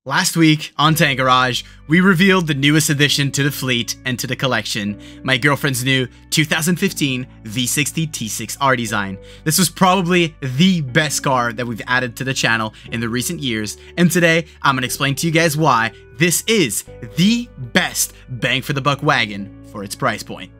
Last week on Tank Garage, we revealed the newest addition to the fleet and to the collection, my girlfriend's new 2015 V60 T6 R-Design. This was probably the best car that we've added to the channel in the recent years, and today I'm going to explain to you guys why this is the best bang for the buck wagon for its price point.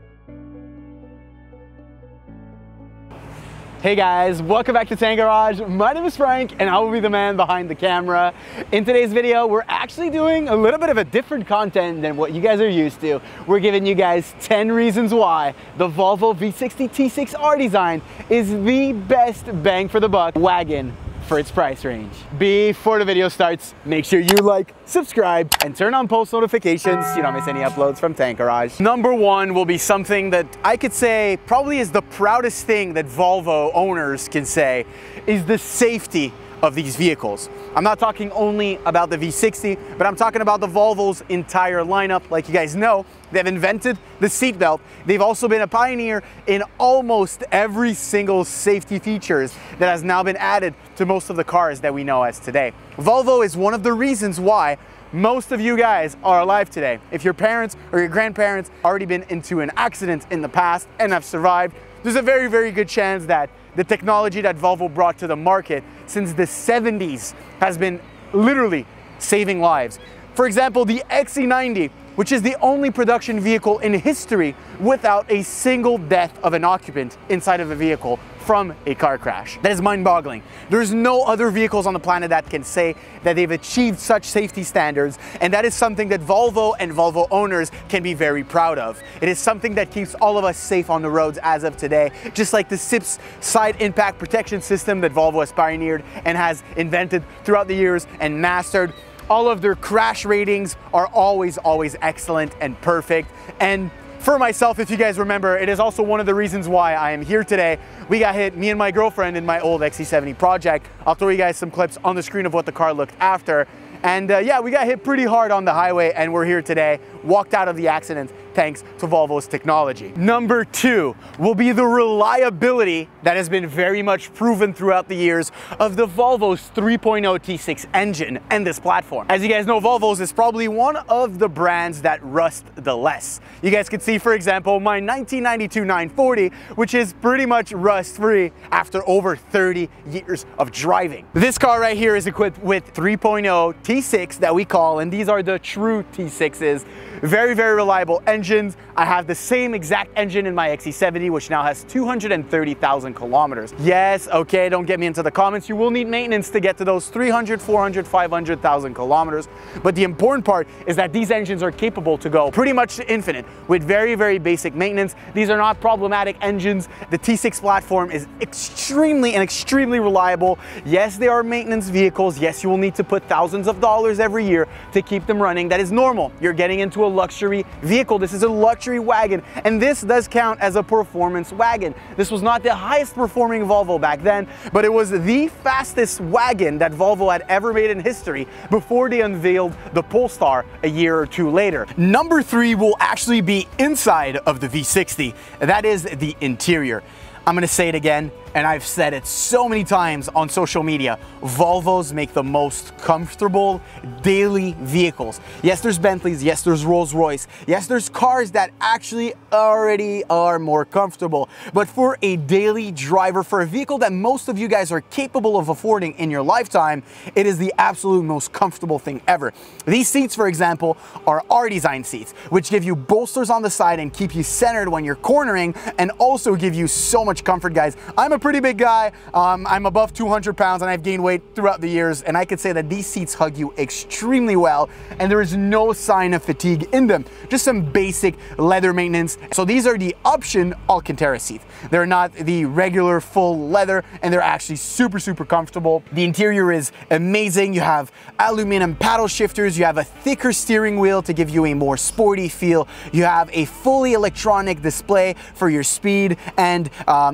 Hey guys, welcome back to Tank Garage. My name is Frank and I will be the man behind the camera. In today's video, we're actually doing a little bit of a different content than what you guys are used to. We're giving you guys 10 reasons why the Volvo V60 T6 R-Design is the best bang for the buck wagon for its price range. Before the video starts, make sure you like, subscribe, and turn on post notifications so you don't miss any uploads from Tank Garage. Number one will be something that I could say probably is the proudest thing that Volvo owners can say, is the safety of these vehicles. I'm not talking only about the V60, but I'm talking about the Volvo's entire lineup. Like you guys know, they've invented the seatbelt. They've also been a pioneer in almost every single safety features that has now been added to most of the cars that we know as today. Volvo is one of the reasons why most of you guys are alive today. If your parents or your grandparents already been into an accident in the past and have survived, there's a very, very good chance that the technology that Volvo brought to the market since the 70s has been literally saving lives. For example, the XC90, which is the only production vehicle in history without a single death of an occupant inside of a vehicle from a car crash. That is mind-boggling. There's no other vehicles on the planet that can say that they've achieved such safety standards, and that is something that Volvo and Volvo owners can be very proud of. It is something that keeps all of us safe on the roads as of today, just like the SIPS side impact protection system that Volvo has pioneered and has invented throughout the years and mastered. All of their crash ratings are always excellent and perfect. And for myself, if you guys remember, it is also one of the reasons why I am here today. We got hit, me and my girlfriend, in my old XC70 project. I'll throw you guys some clips on the screen of what the car looked after. And yeah, we got hit pretty hard on the highway and we're here today, walked out of the accident thanks to Volvo's technology. Number two will be the reliability that has been very much proven throughout the years of the Volvo's 3.0 T6 engine and this platform. As you guys know, Volvo's is probably one of the brands that rust the less. You guys can see, for example, my 1992 940, which is pretty much rust-free after over 30 years of driving. This car right here is equipped with 3.0 T6 that we call, and these are the true T6s. Very, very reliable engines. I have the same exact engine in my XC70, which now has 230,000 kilometers. Yes, okay, don't get me into the comments. You will need maintenance to get to those 300, 400, 500,000 kilometers. But the important part is that these engines are capable to go pretty much to infinite with very, very basic maintenance. These are not problematic engines. The T6 platform is extremely reliable. Yes, they are maintenance vehicles. Yes, you will need to put thousands of dollars every year to keep them running. That is normal. You're getting into a luxury vehicle. This is a luxury wagon, and this does count as a performance wagon. This was not the highest performing Volvo back then, but it was the fastest wagon that Volvo had ever made in history before they unveiled the Polestar a year or two later. Number three will actually be inside of the V60. That is the interior. I'm gonna say it again, and I've said it so many times on social media. Volvos make the most comfortable daily vehicles. Yes, there's Bentleys, yes, there's Rolls-Royce, yes, there's cars that actually already are more comfortable. But for a daily driver, for a vehicle that most of you guys are capable of affording in your lifetime, it is the absolute most comfortable thing ever. These seats, for example, are Rdesign seats, which give you bolsters on the side and keep you centered when you're cornering, and also give you so much comfort, guys. I'm a pretty big guy. I'm above 200 pounds and I've gained weight throughout the years, and I could say that these seats hug you extremely well, and there is no sign of fatigue in them. Just some basic leather maintenance. So these are the option Alcantara seats. They're not the regular full leather, and they're actually super comfortable. The interior is amazing. You have aluminum paddle shifters. You have a thicker steering wheel to give you a more sporty feel. You have a fully electronic display for your speed and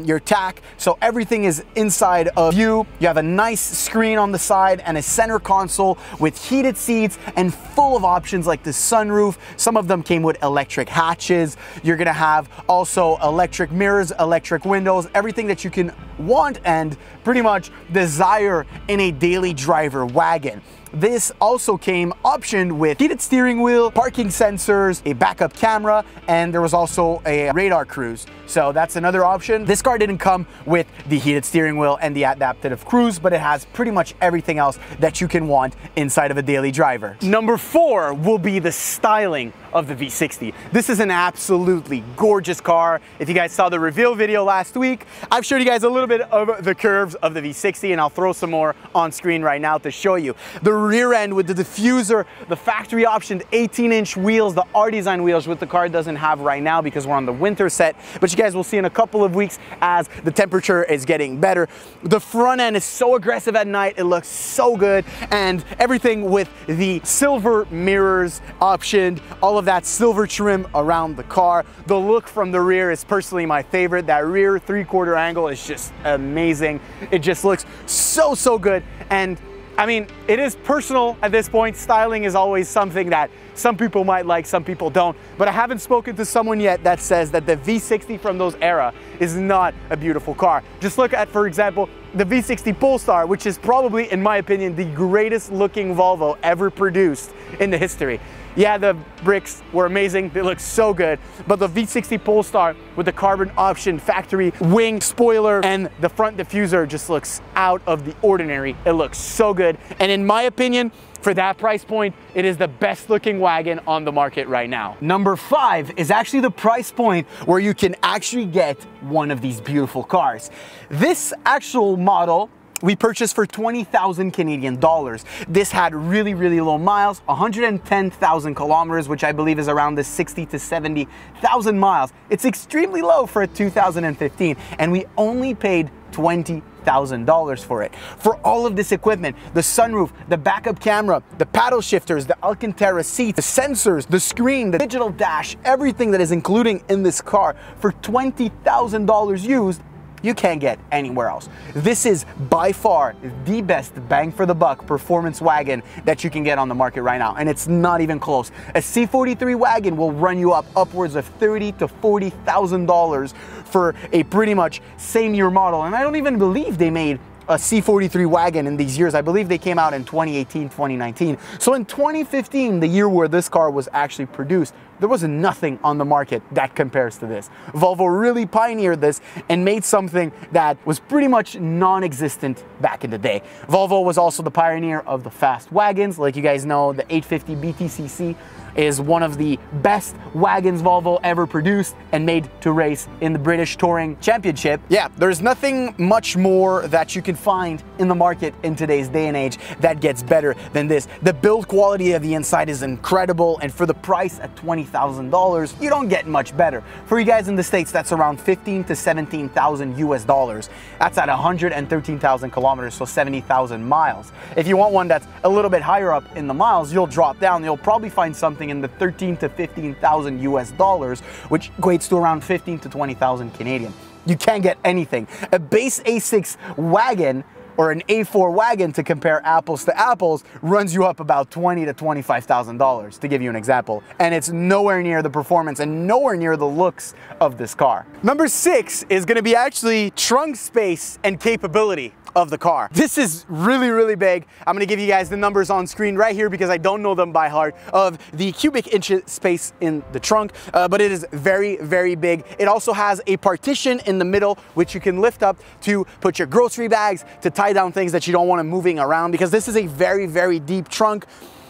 your tack. So everything is inside of you. You have a nice screen on the side and a center console with heated seats and full of options like the sunroof. Some of them came with electric hatches. You're gonna have also electric mirrors, electric windows, everything that you can want and pretty much desire in a daily driver wagon. This also came optioned with heated steering wheel, parking sensors, a backup camera, and there was also a radar cruise. So that's another option. This car didn't come with the heated steering wheel and the adaptive cruise, but it has pretty much everything else that you can want inside of a daily driver. Number 4 will be the styling of the V60. This is an absolutely gorgeous car. If you guys saw the reveal video last week, I've showed you guys a little bit of the curves of the V60, and I'll throw some more on screen right now to show you. The rear end with the diffuser, the factory optioned 18-inch wheels, the Rdesign wheels, which the car doesn't have right now because we're on the winter set, but you guys will see in a couple of weeks as the temperature is getting better. The front end is so aggressive at night, it looks so good, and everything with the silver mirrors optioned, all of that silver trim around the car. The look from the rear is personally my favorite. That rear 3/4 angle is just amazing. It just looks so good, and I mean, it is personal at this point. Styling is always something that some people might like, some people don't, but I haven't spoken to someone yet that says that the V60 from those era is not a beautiful car. Just look at, for example, the V60 Polestar, which is probably, in my opinion, the greatest looking Volvo ever produced in the history. Yeah, the bricks were amazing, they look so good, but the V60 Polestar with the carbon option factory wing spoiler and the front diffuser just looks out of the ordinary. It looks so good, and in my opinion, for that price point, it is the best looking wagon on the market right now. Number 5 is actually the price point where you can actually get one of these beautiful cars. This actual model we purchased for 20,000 Canadian dollars. This had really low miles, 110,000 kilometers, which I believe is around the 60 to 70,000 miles. It's extremely low for a 2015, and we only paid $20,000 for it. For all of this equipment, the sunroof, the backup camera, the paddle shifters, the Alcantara seats, the sensors, the screen, the digital dash, everything that is including in this car for $20,000 used, you can't get anywhere else. This is by far the best bang for the buck performance wagon that you can get on the market right now, and it's not even close. A C43 wagon will run you up upwards of $30,000 to $40,000 for a pretty much same year model, and I don't even believe they made a C43 wagon in these years. I believe they came out in 2018, 2019. So in 2015, the year where this car was actually produced, there was nothing on the market that compares to this. Volvo really pioneered this and made something that was pretty much non-existent back in the day. Volvo was also the pioneer of the fast wagons. Like you guys know, the 850 BTCC is one of the best wagons Volvo ever produced and made to race in the British Touring Championship. Yeah, there's nothing much more that you can find in the market in today's day and age that gets better than this. The build quality of the inside is incredible, and for the price at $20,000, you don't get much better. For you guys in the States, that's around 15 to 17,000 US dollars. That's at 113,000 kilometers, so 70,000 miles. If you want one that's a little bit higher up in the miles, you'll drop down. You'll probably find something in the 13 to 15,000 US dollars, which equates to around 15 to 20,000 Canadian. You can't get anything. A base A6 wagon or an A4 wagon, to compare apples to apples, runs you up about $20,000 to $25,000, to give you an example. And it's nowhere near the performance and nowhere near the looks of this car. Number 6 is gonna be actually trunk space and capability of the car. This is really big. I'm gonna give you guys the numbers on screen right here because I don't know them by heart, of the cubic inch space in the trunk, but it is very big. It also has a partition in the middle which you can lift up to put your grocery bags, to tie down things that you don't want moving around, because this is a very deep trunk.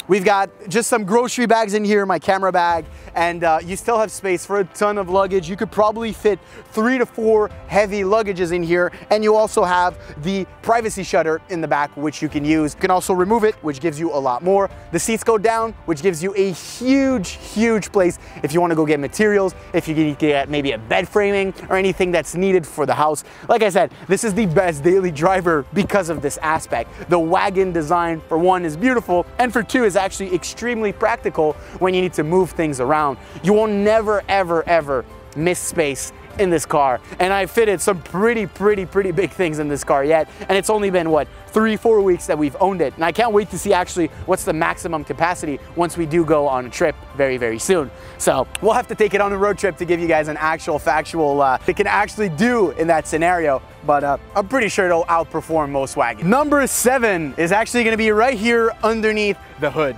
We've got just some grocery bags in here, my camera bag, and you still have space for a ton of luggage. You could probably fit 3 to 4 heavy luggages in here, and you also have the privacy shutter in the back, which you can use. You can also remove it, which gives you a lot more. The seats go down, which gives you a huge place if you want to go get materials, if you need to get maybe a bed framing or anything that's needed for the house. Like I said, this is the best daily driver because of this aspect. The wagon design, for one, is beautiful, and for two, is actually extremely practical when you need to move things around. You will never ever miss space in this car, and I fitted some pretty big things in this car yet, and it's only been what, 3-4 weeks that we've owned it, and I can't wait to see actually what's the maximum capacity once we do go on a trip very soon. So we'll have to take it on a road trip to give you guys an actual factual it can actually do in that scenario, but I'm pretty sure it'll outperform most wagons. Number 7 is actually going to be right here underneath the hood.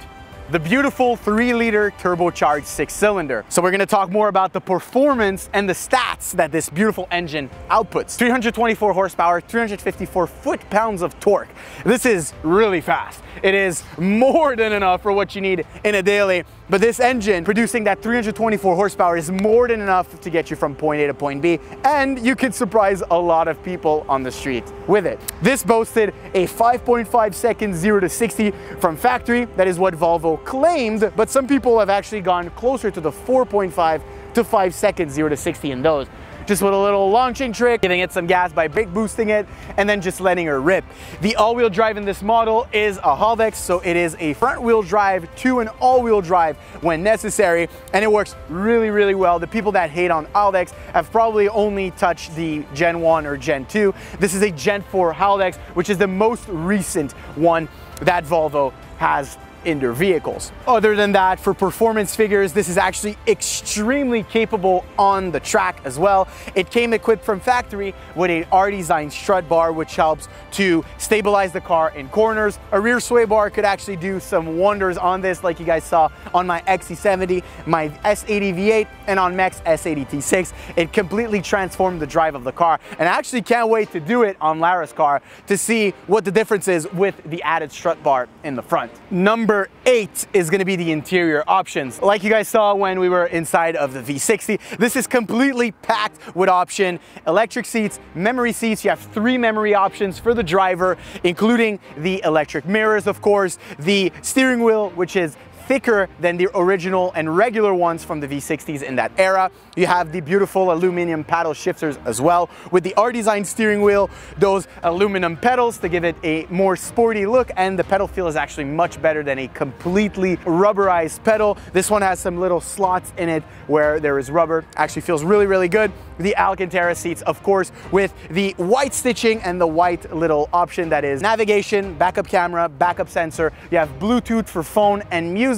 The beautiful 3-liter turbocharged 6-cylinder. So we're gonna talk more about the performance and the stats that this beautiful engine outputs. 324 horsepower, 354 foot-pounds of torque. This is really fast. It is more than enough for what you need in a daily, but this engine producing that 324 horsepower is more than enough to get you from point A to point B, and you can surprise a lot of people on the street with it. This boasted a 5.5 seconds 0 to 60 from factory. That is what Volvo claimed, but some people have actually gone closer to the 4.5 to 5 seconds 0 to 60 in those. Just with a little launching trick, giving it some gas by brake boosting it, and then just letting her rip. The all-wheel drive in this model is a Haldex, so it is a front-wheel drive to an all-wheel drive when necessary, and it works really well. The people that hate on Haldex have probably only touched the Gen 1 or Gen 2. This is a Gen 4 Haldex, which is the most recent one that Volvo has in their vehicles. Other than that, for performance figures, this is actually extremely capable on the track as well. It came equipped from factory with a Rdesign strut bar, which helps to stabilize the car in corners. A rear sway bar could actually do some wonders on this, like you guys saw on my XC70, my S80 V8, and on Mech's S80 T6. It completely transformed the drive of the car, and I actually can't wait to do it on Lara's car to see what the difference is with the added strut bar in the front. Number 8 is going to be the interior options. Like you guys saw when we were inside of the V60, this is completely packed with option. Electric seats, memory seats. You have 3 memory options for the driver, including the electric mirrors, of course, the steering wheel, which is thicker than the original and regular ones from the V60s in that era. You have the beautiful aluminum paddle shifters as well with the Rdesign steering wheel, those aluminum pedals to give it a more sporty look, and the pedal feel is actually much better than a completely rubberized pedal. This one has some little slots in it where there is rubber. Actually feels really good. The Alcantara seats, of course, with the white stitching and the white little option that is navigation, backup camera, backup sensor. You have Bluetooth for phone and music.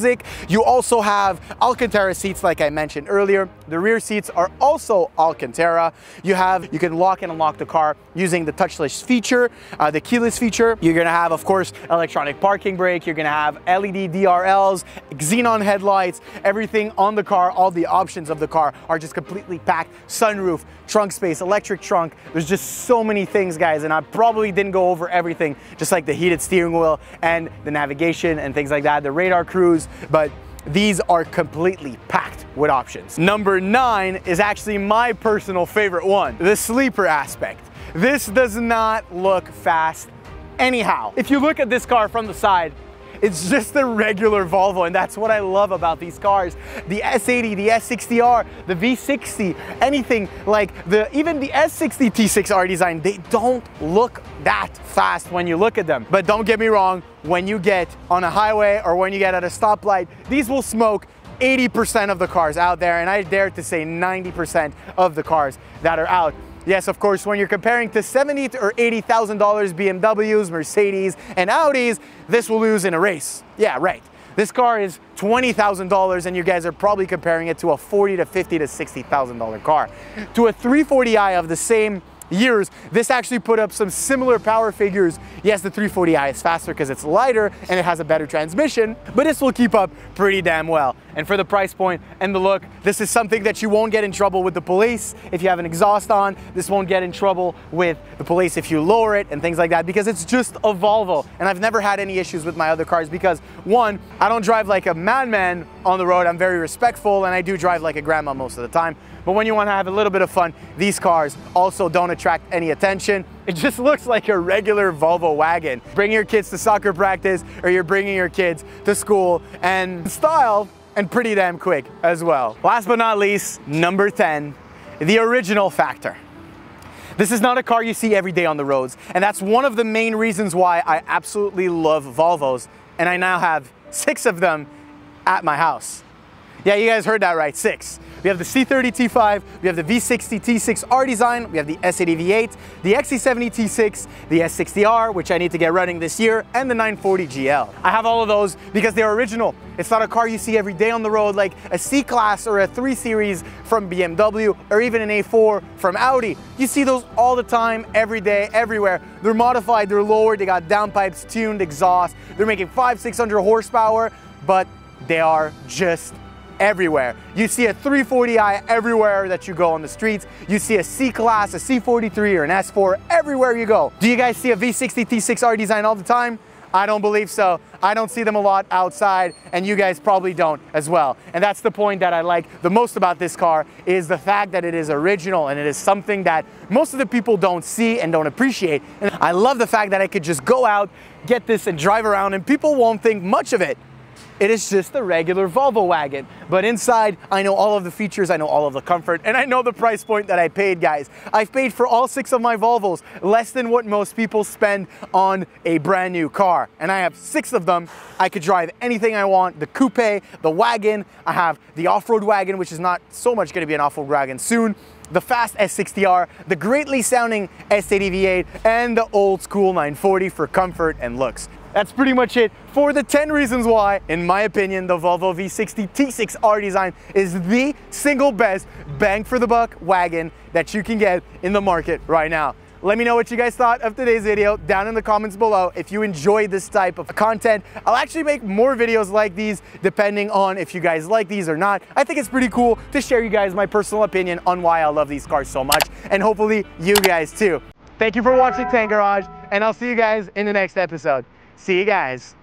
You also have Alcantara seats, like I mentioned earlier. The rear seats are also Alcantara. You can lock and unlock the car using the touchless feature, the keyless feature. You're gonna have, of course, electronic parking brake. You're gonna have LED DRLs, xenon headlights, everything on the car. All the options of the car are just completely packed. Sunroof, trunk space, electric trunk. There's just so many things, guys, and I probably didn't go over everything, just like the heated steering wheel and the navigation and things like that, the radar cruise, but these are completely packed with options. Number 9 is actually my personal favorite one, the sleeper aspect. This does not look fast anyhow. If you look at this car from the side, it's just a regular Volvo, and that's what I love about these cars. The S80, the S60R, the V60, anything like even the S60 T6 R-Design, they don't look that fast when you look at them. But don't get me wrong, when you get on a highway or when you get at a stoplight, these will smoke 80% of the cars out there, and I dare to say 90% of the cars that are out. Yes, of course, when you're comparing to $70,000 or $80,000 BMWs, Mercedes, and Audis, this will lose in a race. Yeah, right. This car is $20,000, and you guys are probably comparing it to a $40,000 to $50,000 to $60,000 car. To a 340i of the same years, this actually put up some similar power figures. Yes, the 340i is faster because it's lighter and it has a better transmission, but this will keep up pretty damn well. And for the price point and the look, this is something that you won't get in trouble with the police if you have an exhaust on. This won't get in trouble with the police if you lower it and things like that, because it's just a Volvo. And I've never had any issues with my other cars because, one, I don't drive like a madman on the road. I'm very respectful, and I do drive like a grandma most of the time. But when you want to have a little bit of fun, these cars also don't attract any attention. It just looks like a regular Volvo wagon. Bring your kids to soccer practice, or you're bringing your kids to school, and style and pretty damn quick as well. Last but not least, number 10, the original Factor. This is not a car you see every day on the roads, and that's one of the main reasons why I absolutely love Volvos, and I now have 6 of them at my house. Yeah, you guys heard that right, 6. We have the C30 T5, we have the V60 T6 R-Design, we have the S80 V8, the XC70 T6, the S60R, which I need to get running this year, and the 940 GL. I have all of those because they're original. It's not a car you see every day on the road like a C-Class or a 3 Series from BMW or even an A4 from Audi. You see those all the time, every day, everywhere. They're modified, they're lowered, they got downpipes, tuned exhaust, they're making 500-600 horsepower, but they are just everywhere. You see a 340i everywhere that you go on the streets. You see a C-Class, a C43 or an S4 everywhere you go. Do you guys see a V60 T6 R-Design all the time? I don't believe so. I don't see them a lot outside, and you guys probably don't as well. And that's the point that I like the most about this car, is the fact that it is original and it is something that most of the people don't see and don't appreciate. And I love the fact that I could just go out, get this and drive around and people won't think much of it. It is just a regular Volvo wagon, but inside I know all of the features, I know all of the comfort, and I know the price point that I paid, guys. I've paid for all 6 of my Volvos less than what most people spend on a brand new car, and I have 6 of them. I could drive anything I want, the coupe, the wagon, I have the off-road wagon, which is not so much going to be an off-road wagon soon, the fast S60R, the greatly sounding S80 V8, and the old school 940 for comfort and looks. That's pretty much it for the 10 reasons why, in my opinion, the Volvo V60 T6 R-Design is the single best bang for the buck wagon that you can get in the market right now. Let me know what you guys thought of today's video down in the comments below. If you enjoyed this type of content, I'll actually make more videos like these depending on if you guys like these or not. I think it's pretty cool to share you guys my personal opinion on why I love these cars so much, and hopefully you guys too. Thank you for watching Tank Garage, and I'll see you guys in the next episode. See you guys.